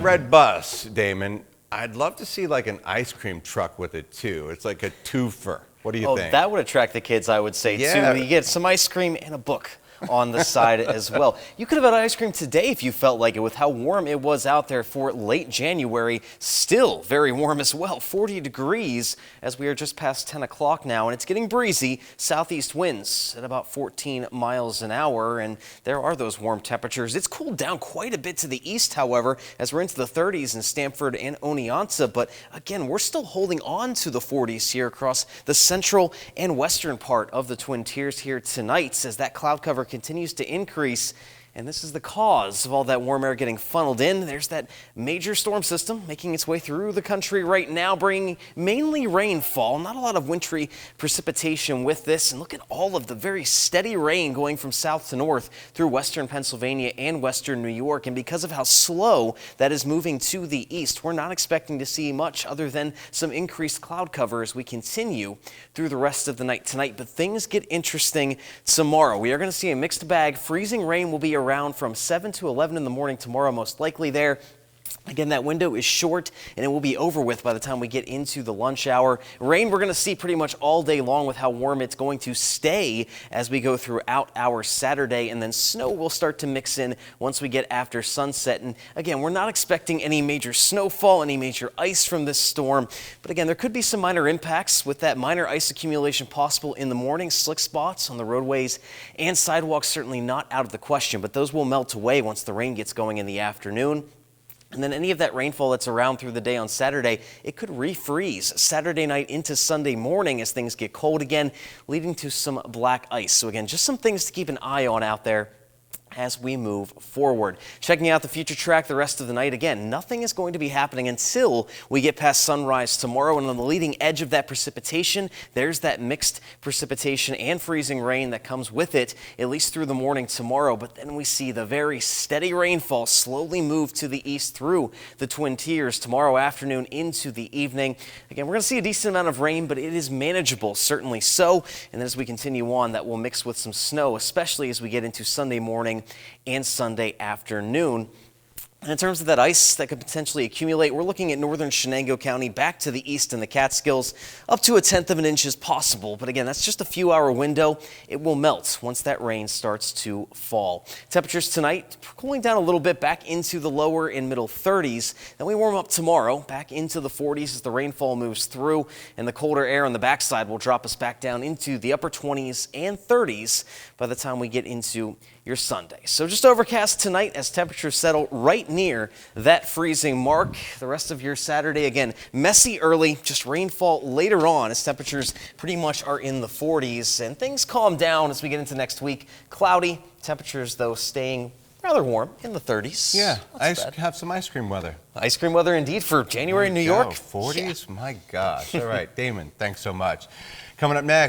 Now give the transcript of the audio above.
that red bus, Damon, I'd love to see like an ice cream truck with it too. It's like a twofer. What do you think? Oh, that would attract the kids, I would say, Yeah. too. You get some ice cream and a book on the side as well. You could have had ice cream today if you felt like it, with how warm it was out there for late January. Still very warm as well, 40 degrees as we are just past 10 o'clock now, and it's getting breezy. Southeast winds at about 14 miles an hour, and there are those warm temperatures. It's cooled down quite a bit to the east, however, as we're into the 30s in Stamford and Oneonta, but again, we're still holding on to the 40s here across the central and western part of the Twin Tiers here tonight as that cloud cover continues to increase. And this is the cause of all that warm air getting funneled in. There's that major storm system making its way through the country right now, bringing mainly rainfall, not a lot of wintry precipitation with this. And look at all of the very steady rain going from south to north through western Pennsylvania and western New York. And because of how slow that is moving to the east, we're not expecting to see much other than some increased cloud cover as we continue through the rest of the night tonight. But things get interesting tomorrow. We are going to see a mixed bag. Freezing rain will be around from 7 to 11 in the morning tomorrow, most likely there. Again, that window is short and it will be over with by the time we get into the lunch hour. Rain we're going to see pretty much all day long with how warm it's going to stay as we go throughout our Saturday, and then snow will start to mix in once we get after sunset. And again, we're not expecting any major snowfall, any major ice from this storm, but again, there could be some minor impacts with that minor ice accumulation possible in the morning. Slick spots on the roadways and sidewalks certainly not out of the question, but those will melt away once the rain gets going in the afternoon. And then any of that rainfall that's around through the day on Saturday, it could refreeze Saturday night into Sunday morning as things get cold again, leading to some black ice. So again, just some things to keep an eye on out there as we move forward. Checking out the future track the rest of the night. Again, nothing is going to be happening until we get past sunrise tomorrow. And on the leading edge of that precipitation, there's that mixed precipitation and freezing rain that comes with it, at least through the morning tomorrow. But then we see the very steady rainfall slowly move to the east through the Twin Tiers tomorrow afternoon into the evening. Again, we're going to see a decent amount of rain, but it is manageable, certainly so. And then as we continue on, that will mix with some snow, especially as we get into Sunday morning and Sunday afternoon. And in terms of that ice that could potentially accumulate, we're looking at northern Shenango County back to the east in the Catskills. Up to 1/10 of an inch is possible. But again, that's just a few hour window. It will melt once that rain starts to fall. Temperatures tonight cooling down a little bit back into the lower and middle 30s. Then we warm up tomorrow back into the 40s as the rainfall moves through, and the colder air on the backside will drop us back down into the upper 20s and 30s by the time we get into your Sunday. So just overcast tonight as temperatures settle right near that freezing mark. The rest of your Saturday, again, messy early, just rainfall later on as temperatures pretty much are in the 40s, and things calm down as we get into next week. Cloudy temperatures, though, staying rather warm in the 30s. Yeah, have some ice cream weather. Ice cream weather indeed for January in New York. 40s? Yeah. My gosh. All right, Damon, thanks so much. Coming up next.